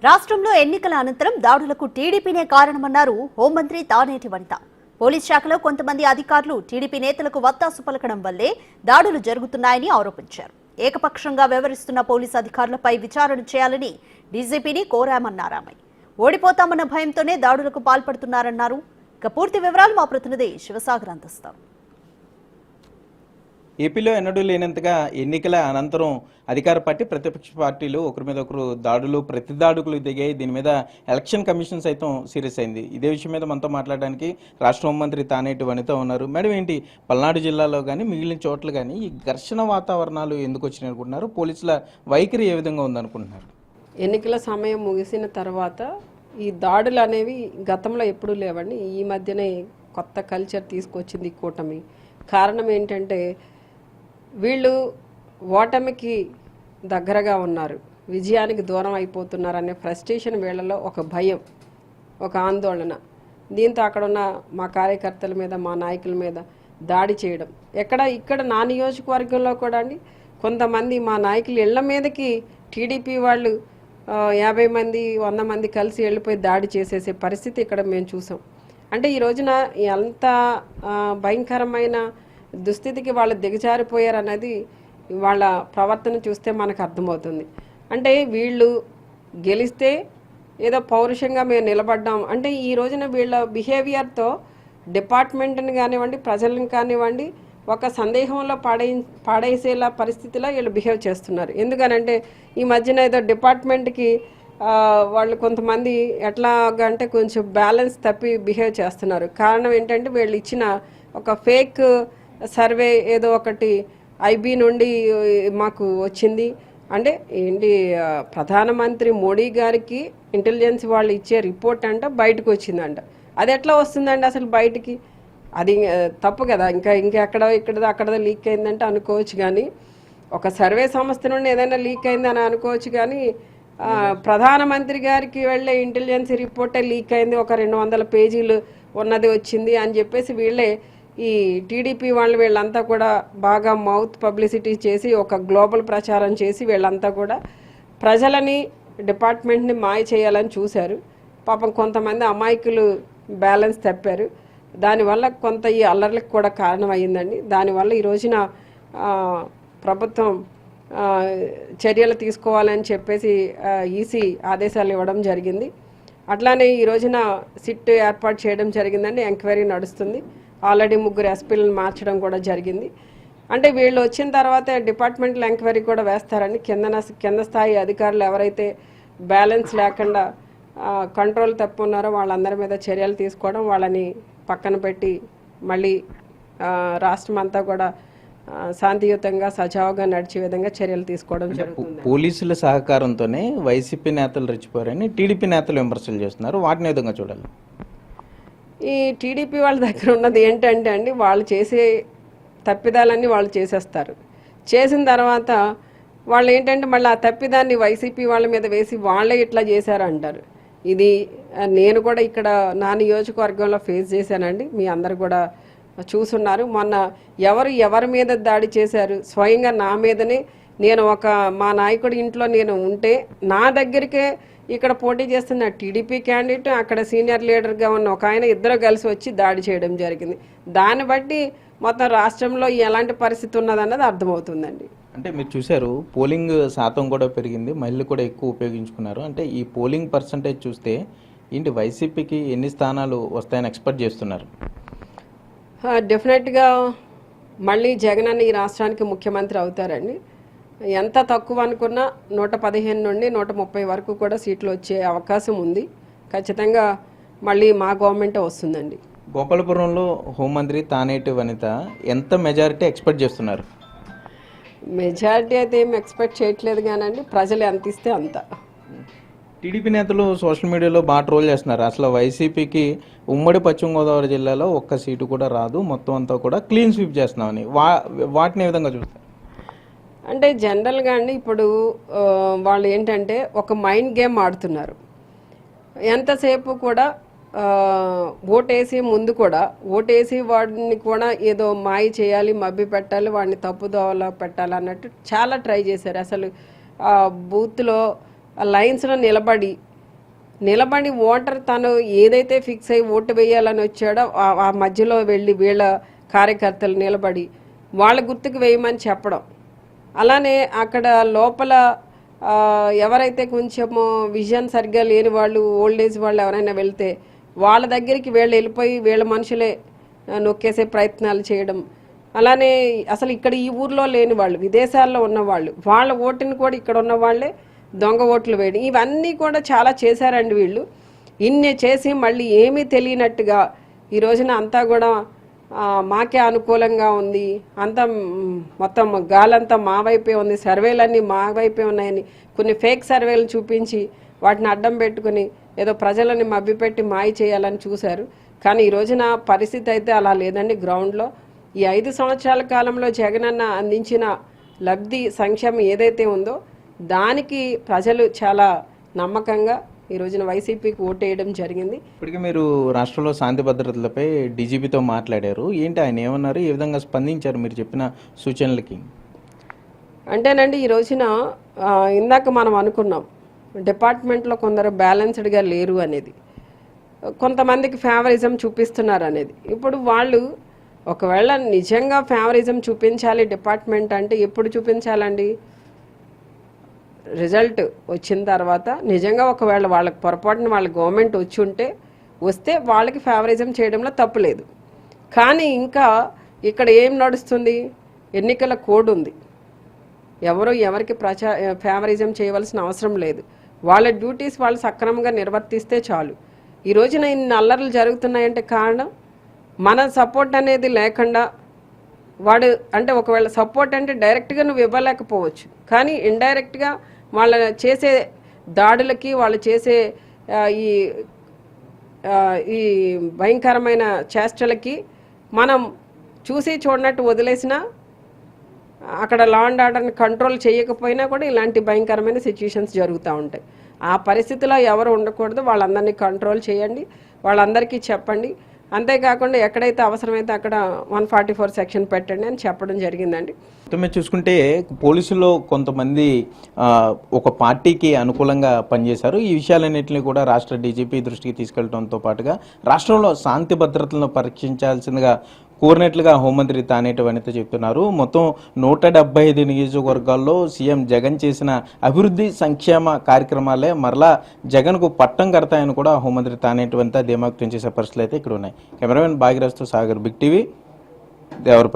రాష్ట్రంలో ఎన్నికల అనంతరం దాడులకు టీడీపీనే కారణమన్నారు హోంమంత్రి తానేటి వనిత. పోలీస్ శాఖలో కొంతమంది అధికారులు టీడీపీ నేతలకు వత్తాసు పలకడం వల్లే దాడులు జరుగుతున్నాయని ఆరోపించారు. ఏకపక్షంగా వ్యవహరిస్తున్న పోలీసు అధికారులపై విచారణ చేయాలని డీజీపీని కోరామన్నారు. ఆమె ఓడిపోతామన్న భయంతోనే దాడులకు పాల్పడుతున్నారన్నారు. ఇక పూర్తి వివరాలు మా ప్రతినిధి శివసాగర్ అందిస్తారు. ఏపీలో ఎన్నడూ లేనంతగా ఎన్నికల అనంతరం అధికార పార్టీ ప్రతిపక్ష పార్టీలు ఒకరి మీద ఒకరు దాడులు ప్రతిదాడులు దిగాయి. దీని మీద ఎలక్షన్ కమిషన్ సైతం సీరియస్ అయింది. ఇదే విషయం మీద మనతో మాట్లాడడానికి రాష్ట్ర హోంమంత్రి తానేటి వనిత ఉన్నారు. మేడం, ఏంటి పల్నాడు జిల్లాలో కానీ మిగిలిన చోట్ల కానీ ఈ ఘర్షణ వాతావరణాలు ఎందుకు వచ్చినాయి అనుకుంటున్నారు? పోలీసుల వైఖరి ఏ విధంగా ఉందనుకుంటున్నారు? ఎన్నికల సమయం ముగిసిన తర్వాత ఈ దాడులు అనేవి గతంలో ఎప్పుడూ లేవండి. ఈ మధ్యనే కొత్త కల్చర్ తీసుకొచ్చింది ఈ కూటమి. కారణం ఏంటంటే వీళ్ళు ఓటమికి దగ్గరగా ఉన్నారు, విజయానికి దూరం అయిపోతున్నారు అనే ఫ్రస్ట్రేషన్ వీళ్ళలో ఒక భయం, ఒక ఆందోళన. దీంతో అక్కడున్న మా కార్యకర్తల మీద, మా నాయకుల మీద దాడి చేయడం. ఇక్కడ నా నియోజకవర్గంలో కూడా అండి కొంతమంది మా నాయకులు ఇళ్ల మీదకి టీడీపీ వాళ్ళు 50 మంది 100 మంది కలిసి వెళ్ళిపోయి దాడి చేసేసే పరిస్థితి ఇక్కడ మేము చూసాం. అంటే ఈ రోజున ఎంత భయంకరమైన దుస్థితికి వాళ్ళు దిగజారిపోయారు అన్నది వాళ్ళ ప్రవర్తన చూస్తే మనకు అర్థమవుతుంది. అంటే వీళ్ళు గెలిస్తే ఏదో పౌరుషంగా మేము నిలబడ్డాం అంటే ఈ రోజున వీళ్ళ బిహేవియర్తో డిపార్ట్మెంట్ని కానివ్వండి, ప్రజలను కానివ్వండి ఒక సందేహంలో పాడేసేలా పరిస్థితిలో వీళ్ళు బిహేవ్ చేస్తున్నారు. ఎందుకనంటే ఈ మధ్యన ఏదో డిపార్ట్మెంట్కి వాళ్ళు కొంతమంది ఎట్లాగా అంటే కొంచెం బ్యాలెన్స్ తప్పి బిహేవ్ చేస్తున్నారు. కారణం ఏంటంటే వీళ్ళు ఇచ్చిన ఒక ఫేక్ సర్వే ఏదో ఒకటి ఐబీ నుండి మాకు వచ్చింది. అంటే ఏంటి, ప్రధానమంత్రి మోడీ గారికి ఇంటెలిజెన్స్ వాళ్ళు ఇచ్చే రిపోర్ట్ అంట బయటకు వచ్చిందంట. అది ఎట్లా వస్తుందండి అసలు బయటికి? అది తప్పు కదా. ఇంకెక్కడో అక్కడో లీక్ అయిందంటే అనుకోవచ్చు, కానీ ఒక సర్వే సంస్థ నుండి ఏదైనా లీక్ అయిందని అనుకోవచ్చు, కానీ ప్రధానమంత్రి గారికి వెళ్ళే ఇంటెలిజెన్స్ రిపోర్టే లీక్ అయింది, ఒక 200 పేజీలు ఉన్నది వచ్చింది అని చెప్పేసి వీళ్ళే ఈ టీడీపీ వీళ్ళంతా కూడా బాగా మౌత్ పబ్లిసిటీ చేసి ఒక గ్లోబల్ ప్రచారం చేసి వీళ్ళంతా కూడా ప్రజలని, డిపార్ట్మెంట్ని మాయ చేయాలని చూశారు. పాపం కొంతమంది అమాయకులు బ్యాలెన్స్ తప్పారు. దానివల్ల కొంత ఈ అల్లర్లకు కూడా కారణం అయ్యిందండి. దానివల్ల ఈ రోజున ప్రభుత్వం చర్యలు తీసుకోవాలని చెప్పేసి ఈసీ ఆదేశాలు ఇవ్వడం జరిగింది. అట్లానే ఈ రోజున సిట్ ఏర్పాటు చేయడం జరిగిందండి. ఎంక్వైరీ నడుస్తుంది. ఆల్రెడీ 3 ఎస్పీలను మార్చడం కూడా జరిగింది. అంటే వీళ్ళు వచ్చిన తర్వాత డిపార్ట్మెంటల్ ఎంక్వైరీ కూడా వేస్తారని కింద స్థాయి అధికారులు ఎవరైతే బ్యాలెన్స్ లేకుండా కంట్రోల్ తప్పున్నారో వాళ్ళందరి మీద చర్యలు తీసుకోవడం, వాళ్ళని పక్కన పెట్టి మళ్ళీ రాష్ట్రం అంతా కూడా శాంతియుతంగా సజావుగా నడిచే విధంగా చర్యలు తీసుకోవడం జరుగుతుంది. పోలీసుల సహకారంతోనే వైసీపీ నేతలు రెచ్చిపోయారని టీడీపీ నేతలు విమర్శలు చేస్తున్నారు. వాటిని విధంగా చూడాలి. ఈ టీడీపీ వాళ్ళ దగ్గర ఉన్నది ఏంటంటే అండి, వాళ్ళు చేసే తప్పిదాలన్నీ వాళ్ళు చేసేస్తారు. చేసిన తర్వాత వాళ్ళు ఏంటంటే మళ్ళీ ఆ తప్పిదాన్ని వైసీపీ వాళ్ళ మీద వేసి వాళ్ళే ఇట్లా చేశారు అంటారు. ఇది నేను కూడా ఇక్కడ నా నియోజకవర్గంలో ఫేస్ చేశానండి. మీ అందరు కూడా చూసున్నారు. మొన్న ఎవరి మీద దాడి చేశారు, స్వయంగా నా మీదనే. నేను మా నాయకుడి ఇంట్లో నేను ఉంటే నా దగ్గరికే ఇక్కడ పోటీ చేస్తున్న టీడీపీ క్యాండిడేట్, అక్కడ సీనియర్ లీడర్గా ఉన్న ఒక ఆయన, ఇద్దరు కలిసి వచ్చి దాడి చేయడం జరిగింది. దాన్ని బట్టి మొత్తం రాష్ట్రంలో ఎలాంటి పరిస్థితి ఉన్నదన్నది అర్థమవుతుందండి. అంటే మీరు చూశారు, పోలింగ్ శాతం కూడా పెరిగింది, మహిళలు కూడా ఎక్కువ ఉపయోగించుకున్నారు. అంటే ఈ పోలింగ్ పర్సంటేజ్ చూస్తే ఏంటి, వైసీపీకి ఎన్ని స్థానాలు వస్తాయని ఎక్స్పెక్ట్ చేస్తున్నారు? డెఫినెట్గా మళ్ళీ జగన్ అన్న ఈ రాష్ట్రానికి ముఖ్యమంత్రి అవుతారండి. ఎంత తక్కువ అనుకున్నా 115 నుండి 130 వరకు కూడా సీట్లు వచ్చే అవకాశం ఉంది. ఖచ్చితంగా మళ్ళీ మా గవర్నమెంటే వస్తుందండి. గోపాలపురంలో హోంమంత్రి తానేటి వనిత ఎంత మెజారిటీ ఎక్స్పెక్ట్ చేస్తున్నారు? మెజారిటీ అయితే ఏం ఎక్స్పెక్ట్ చేయట్లేదు కానండి, ప్రజలు ఎంత ఇస్తే అంత. టీడీపీ నేతలు సోషల్ మీడియాలో బాగా ట్రోల్ చేస్తున్నారు. అసలు వైసీపీకి ఉమ్మడి పశ్చిమ గోదావరి జిల్లాలో ఒక్క సీటు కూడా రాదు, మొత్తం అంతా కూడా క్లీన్ స్వీప్ చేస్తున్నామని. వాటిని ఏ విధంగా చూస్తారు? అంటే జనరల్గా అండి ఇప్పుడు వాళ్ళు ఏంటంటే ఒక మైండ్ గేమ్ ఆడుతున్నారు. ఎంతసేపు కూడా ఓటేసి ముందు కూడా ఓటేసి వాడిని కూడా ఏదో మాయ చేయాలి, మభ్య పెట్టాలి, వాడిని తప్పుదోవలో పెట్టాలి అన్నట్టు చాలా ట్రై చేశారు. అసలు బూత్లో లైన్స్లో నిలబడి నిలబడి ఓటర్ తను ఏదైతే ఫిక్స్ అయ్యి ఓటు వేయాలని వచ్చాడో ఆ మధ్యలో వెళ్ళి వీళ్ళ కార్యకర్తలు నిలబడి వాళ్ళ గుర్తుకు వేయమని చెప్పడం. అలానే అక్కడ లోపల ఎవరైతే కొంచెము విజన్ సరిగ్గా లేని వాళ్ళు, ఓల్డ్ ఏజ్ వాళ్ళు ఎవరైనా వెళ్తే వాళ్ళ దగ్గరికి వీళ్ళు వెళ్ళిపోయి వీళ్ళ మనుషులే నొక్కేసే ప్రయత్నాలు చేయడం. అలానే అసలు ఇక్కడ ఈ ఊర్లో లేని వాళ్ళు, విదేశాల్లో ఉన్నవాళ్ళు, వాళ్ళ ఓటుని కూడా ఇక్కడ ఉన్న వాళ్ళే దొంగ ఓట్లు వేయడం, ఇవన్నీ కూడా చాలా చేశారండి వీళ్ళు. ఇన్ని చేసి మళ్ళీ ఏమీ తెలియనట్టుగా ఈ రోజున అంతా కూడా మాకే అనుకూలంగా ఉంది, అంతా మొత్తం గాలంతా మా వైపే ఉంది, సర్వేలన్నీ మా వైపే ఉన్నాయని కొన్ని ఫేక్ సర్వేలు చూపించి వాటిని అడ్డం పెట్టుకుని ఏదో ప్రజలని మభ్యపెట్టి మాయ చేయాలని చూశారు. కానీ ఈ రోజున పరిస్థితి అయితే అలా లేదండి. గ్రౌండ్లో ఈ 5 సంవత్సరాల కాలంలో జగనన్న అందించిన లబ్ధి సంక్షేమం ఏదైతే ఉందో దానికి ప్రజలు చాలా నమ్మకంగా ఈ రోజున వైసీపీకి ఓటేయడం జరిగింది. ఇప్పటికీ మీరు రాష్ట్రంలో శాంతి భద్రతలపై డీజీపీతో మాట్లాడారు, ఏంటి ఆయన ఏమన్నారు, ఏ విధంగా స్పందించారు మీరు చెప్పిన సూచనలకి? అంటేనండి ఈ రోజున ఇందాక మనం అనుకున్నాం డిపార్ట్మెంట్లో కొందరు బ్యాలెన్స్డ్గా లేరు అనేది, కొంతమందికి ఫేవరిజం చూపిస్తున్నారు అనేది. ఇప్పుడు వాళ్ళు ఒకవేళ నిజంగా ఫేవరిజం చూపించాలి డిపార్ట్మెంట్ అంటే ఎప్పుడు చూపించాలండి? రిజల్ట్ వచ్చిన తర్వాత నిజంగా ఒకవేళ వాళ్ళకి పొరపాటున వాళ్ళ గవర్నమెంట్ వస్తే వాళ్ళకి ఫేవరిజం చేయడంలో తప్పు లేదు. కానీ ఇంకా ఇక్కడ ఏం నడుస్తుంది? ఎన్నికల కోడ్ ఉంది, ఎవరికి ఫేవరిజం చేయవలసిన అవసరం లేదు. వాళ్ళ డ్యూటీస్ వాళ్ళు సక్రమంగా నిర్వర్తిస్తే చాలు. ఈ రోజున ఇన్ని అల్లర్లు జరుగుతున్నాయంటే కారణం మన సపోర్ట్ అనేది లేకుండా వాడు, అంటే ఒకవేళ సపోర్ట్ అంటే డైరెక్ట్గా నువ్వు ఇవ్వలేకపోవచ్చు, కానీ ఇండైరెక్ట్గా వాళ్ళ చేసే దాడులకి, వాళ్ళు చేసే ఈ భయంకరమైన చేష్టలకి మనం చూసి చూడనట్టు వదిలేసినా, అక్కడ లా అండ్ ఆర్డర్ని కంట్రోల్ చేయకపోయినా కూడా ఇలాంటి భయంకరమైన సిచ్యుయేషన్స్ జరుగుతూ ఉంటాయి. ఆ పరిస్థితిలో ఎవరు ఉండకూడదు, వాళ్ళందరినీ కంట్రోల్ చేయండి, వాళ్ళందరికీ చెప్పండి. అంతేకాకుండా ఎక్కడైతే అవసరమైతే అక్కడ 144 సెక్షన్ పెట్టండి అని చెప్పడం జరిగిందండి. మొత్తం చూసుకుంటే పోలీసుల్లో కొంతమంది ఒక పార్టీకి అనుకూలంగా పనిచేశారు. ఈ విషయాలన్నింటినీ కూడా రాష్ట్ర డీజీపీ దృష్టికి తీసుకెళ్లడంతో పాటుగా రాష్ట్రంలో శాంతి భద్రతలను పరీక్షించాల్సిందిగా కోరినట్లుగా హోంమంత్రి తానేటి వనిత చెప్తున్నారు. మొత్తం 175 నియోజకవర్గాల్లో సీఎం జగన్ చేసిన అభివృద్ధి సంక్షేమ కార్యక్రమాలే మరలా జగన్కు పట్టం కడతాయని కూడా హోంమంత్రి తానేటి వనిత ధీమా వ్యక్తం చేసే పరిస్థితులు అయితే ఇక్కడ ఉన్నాయి. కెమెరామెన్ భాగ్యరాజ్తో సాగర్, బిగ్ టీవీ, దేవరపల్లి.